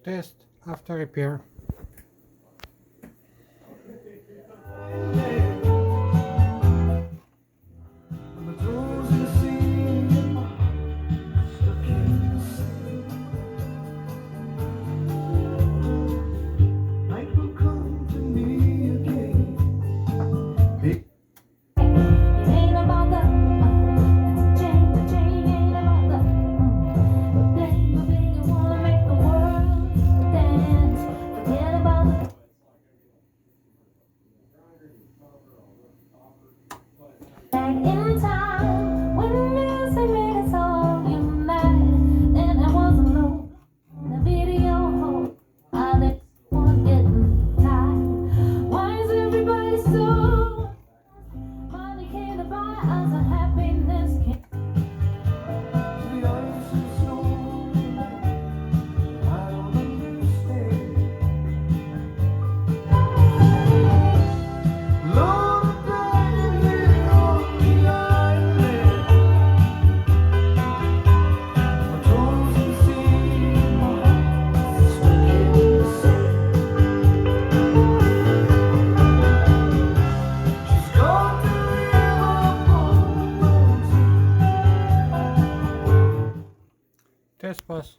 test after repair. Back in time, when music made us all unite, and I was alone in a video home. Others were getting tired. Why is everybody so? Money can't buy us a happiness. Test pass.